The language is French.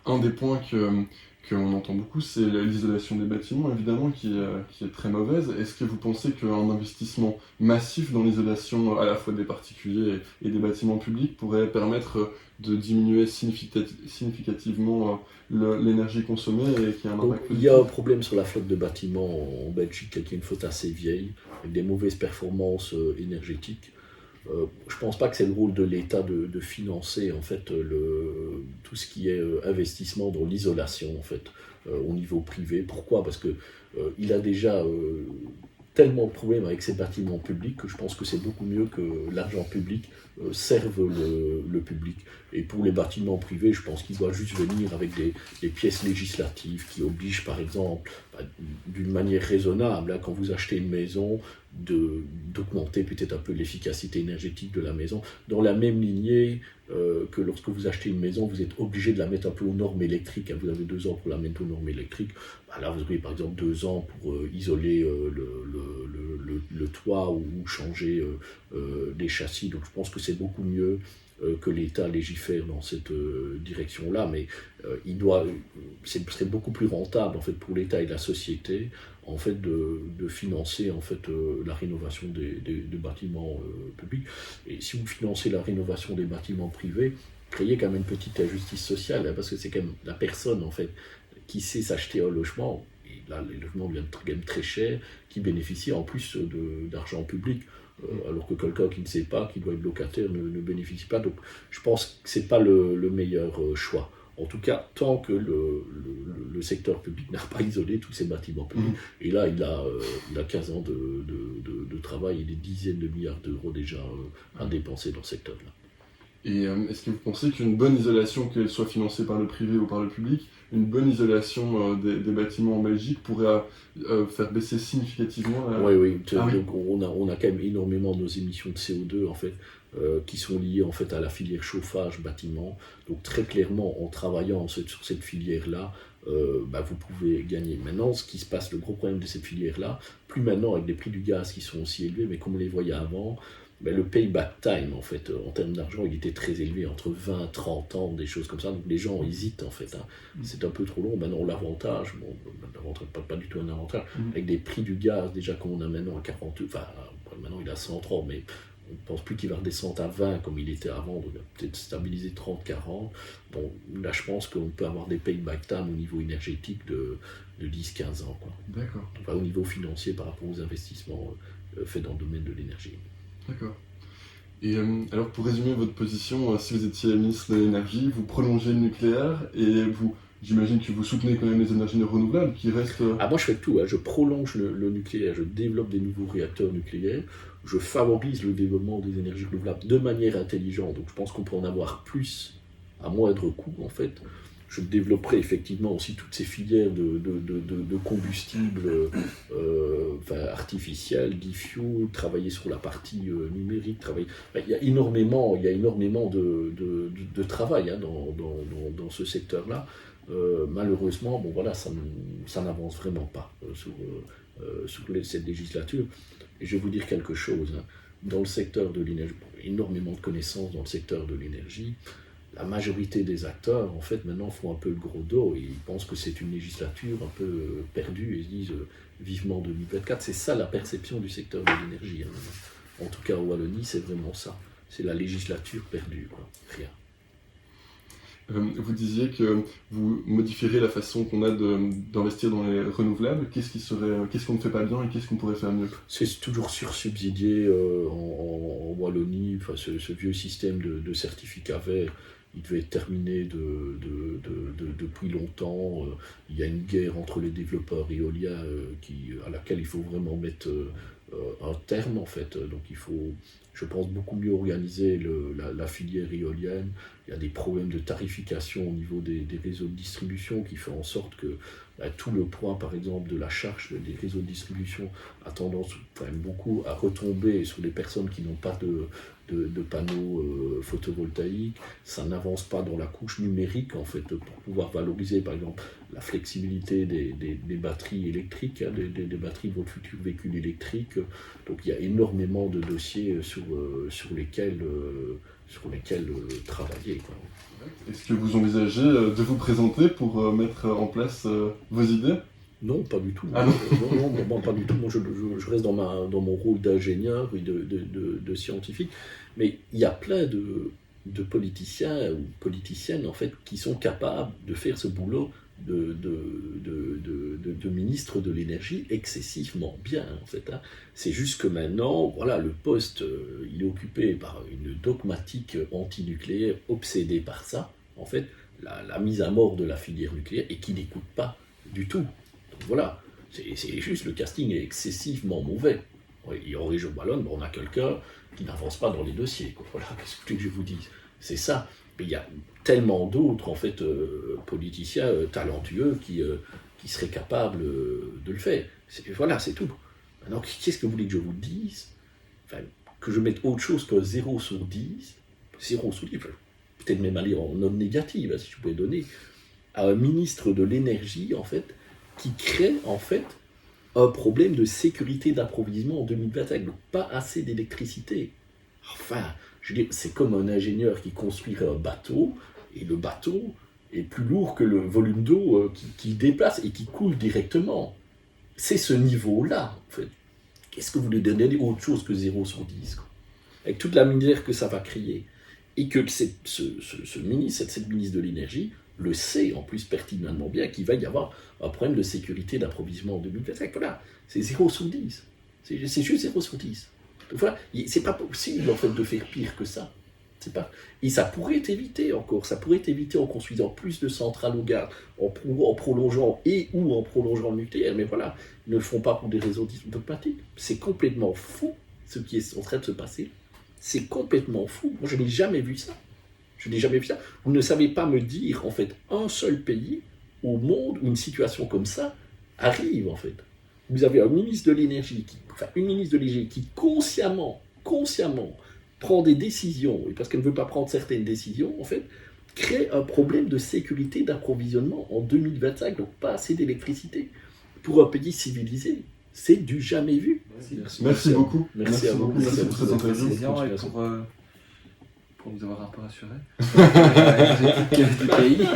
un des points qu'on entend beaucoup, c'est l'isolation des bâtiments, évidemment, qui est très mauvaise. Est-ce que vous pensez qu'un investissement massif dans l'isolation à la fois des particuliers et des bâtiments publics pourrait permettre de diminuer significativement l'énergie consommée et qu'il y a un Donc impact il y a un positif? problème sur la flotte de bâtiments en Belgique, qui est une flotte assez vieille, avec des mauvaises performances énergétiques. Je ne pense pas que c'est le rôle de l'État de financer en fait tout ce qui est investissement dans l'isolation en fait au niveau privé. Pourquoi? Parce que il a déjà tellement de problèmes avec ses bâtiments publics que je pense que c'est beaucoup mieux que l'argent public serve le public. Et pour les bâtiments privés, je pense qu'il doit juste venir avec des pièces législatives qui obligent par exemple, d'une manière raisonnable, quand vous achetez une maison, d'augmenter peut-être un peu l'efficacité énergétique de la maison, dans la même lignée que lorsque vous achetez une maison, vous êtes obligé de la mettre un peu aux normes électriques. Vous avez 2 ans pour la mettre aux normes électriques. Là, vous aurez par exemple 2 ans pour isoler le toit ou changer les châssis. Donc je pense que c'est beaucoup mieux que l'État légifère dans cette direction-là, mais ce serait beaucoup plus rentable en fait pour l'État et la société en fait de financer en fait la rénovation des bâtiments publics. Et si vous financez la rénovation des bâtiments privés, créez quand même une petite injustice sociale, parce que c'est quand même la personne en fait qui sait s'acheter un logement, et là les logements viennent quand même très cher, qui bénéficie en plus d'argent public. Alors que quelqu'un qui ne sait pas, qui doit être locataire, ne bénéficie pas. Donc je pense que ce n'est pas le meilleur choix. En tout cas, tant que le secteur public n'a pas isolé tous ces bâtiments publics. Et là, il a 15 ans de travail et des dizaines de milliards d'euros déjà à dépenser dans ce secteur-là. Et est-ce que vous pensez qu'une bonne isolation, qu'elle soit financée par le privé ou par le public, une bonne isolation des bâtiments en Belgique pourrait faire baisser significativement la... Oui. Ah oui. Donc on a quand même énormément de nos émissions de CO2 en fait, qui sont liées en fait à la filière chauffage bâtiment. Donc très clairement, en travaillant sur cette filière-là, vous pouvez gagner. Maintenant, ce qui se passe, le gros problème de cette filière-là, plus maintenant avec des prix du gaz qui sont aussi élevés, mais comme on les voyait avant, le payback time, en fait, en termes d'argent, il était très élevé, entre 20 et 30 ans, des choses comme ça. Donc les gens hésitent, en fait. C'est un peu trop long. Maintenant, l'avantage, pas du tout un avantage, avec des prix du gaz, déjà qu'on a maintenant à 40, enfin, maintenant il est à 130, mais on ne pense plus qu'il va redescendre à 20 comme il était avant, donc il va peut-être stabiliser 30-40. Donc là, je pense qu'on peut avoir des payback time au niveau énergétique de 10-15 ans. Quoi. D'accord. Enfin, au niveau financier par rapport aux investissements faits dans le domaine de l'énergie. D'accord. Et alors pour résumer votre position, si vous étiez ministre de l'énergie, vous prolongez le nucléaire et j'imagine que vous soutenez quand même les énergies renouvelables qui restent... Moi je fais tout, je prolonge le nucléaire, je développe des nouveaux réacteurs nucléaires, je favorise le développement des énergies renouvelables de manière intelligente, donc je pense qu'on peut en avoir plus à moindre coût en fait. Je développerai effectivement aussi toutes ces filières de combustibles artificiels, e-fuel, travailler sur la partie numérique. Il y a énormément de travail dans ce secteur-là. Malheureusement, ça n'avance vraiment pas sur cette législature. Et je vais vous dire quelque chose. Dans le secteur de l'énergie, énormément de connaissances dans le secteur de l'énergie. La majorité des acteurs, en fait, maintenant font un peu le gros dos et ils pensent que c'est une législature un peu perdue et ils se disent vivement 2024. C'est ça la perception du secteur de l'énergie. En tout cas, en Wallonie, c'est vraiment ça. C'est la législature perdue, quoi. Rien. Vous disiez que vous modifierez la façon qu'on a d'investir dans les renouvelables. Qu'est-ce qu'on ne fait pas bien et qu'est-ce qu'on pourrait faire mieux? C'est toujours sursubsidié en Wallonie. Enfin, ce vieux système de certificats verts, il devait être terminé depuis longtemps. Il y a une guerre entre les développeurs éoliens à laquelle il faut vraiment mettre un terme en fait. Donc il faut, je pense, beaucoup mieux organiser la filière éolienne. Il y a des problèmes de tarification au niveau des réseaux de distribution qui fait en sorte que tout le poids, par exemple, de la charge des réseaux de distribution a tendance quand même beaucoup à retomber sur les personnes qui n'ont pas de panneaux photovoltaïques. Ça n'avance pas dans la couche numérique, en fait, pour pouvoir valoriser, par exemple, la flexibilité des batteries électriques, des batteries de votre futur véhicule électrique. Donc il y a énormément de dossiers sur lesquels sur lesquels travailler, quoi. Est-ce que vous envisagez de vous présenter pour mettre en place vos idées? Non, pas du tout. Ah non. Moi, pas du tout. Moi, je reste dans mon rôle d'ingénieur et de scientifique. Mais il y a plein de politiciens ou politiciennes, en fait, qui sont capables de faire ce boulot de ministre de l'énergie excessivement bien, en fait. Hein. C'est juste que maintenant, voilà, le poste, il est occupé par une dogmatique antinucléaire obsédée par ça, en fait, la mise à mort de la filière nucléaire, et qui n'écoute pas du tout. Donc voilà, c'est juste, le casting est excessivement mauvais. Et en région wallonne, on a quelqu'un qui n'avance pas dans les dossiers, quoi. Voilà, qu'est-ce que je vous dis? C'est ça. Mais il y a tellement d'autres, en fait, politiciens talentueux qui seraient capables de le faire. Voilà, c'est tout. Maintenant, qu'est-ce que vous voulez que je vous dise? Enfin, que je mette autre chose que 0 sur 10, 0 sur 10, peut-être même aller en note négative, hein, si je pouvais donner, à un ministre de l'énergie, en fait, qui crée, en fait, un problème de sécurité d'approvisionnement en 2025, donc pas assez d'électricité. Enfin, je veux dire, c'est comme un ingénieur qui construirait un bateau, et le bateau est plus lourd que le volume d'eau qu'il déplace et qui coule directement. C'est ce niveau-là, en fait. Qu'est-ce que vous lui donnez autre chose que 0 sur 10, quoi, avec toute la misère que ça va créer. Et que ce ministre, cette ministre de l'énergie, le sait en plus pertinemment bien qu'il va y avoir un problème de sécurité d'approvisionnement en 2025. Voilà, c'est 0 sur 10. C'est juste 0 sur 10. Donc voilà, c'est pas possible en fait de faire pire que ça. Et ça pourrait être évité encore. Ça pourrait être évité en construisant plus de centrales au gaz, en prolongeant le nucléaire. Mais voilà, ils ne le font pas pour des raisons dogmatiques. C'est complètement fou ce qui est en train de se passer. C'est complètement fou. Moi, je n'ai jamais vu ça. Vous ne savez pas me dire, en fait, un seul pays au monde où une situation comme ça arrive, en fait. Vous avez un ministre de l'énergie qui consciemment prend des décisions, et parce qu'elle ne veut pas prendre certaines décisions, en fait, crée un problème de sécurité d'approvisionnement en 2025, donc pas assez d'électricité pour un pays civilisé. C'est du jamais vu. Merci beaucoup. Merci à vous. Merci pour cette interview. Et pour nous avoir un peu rassurés. Du pays.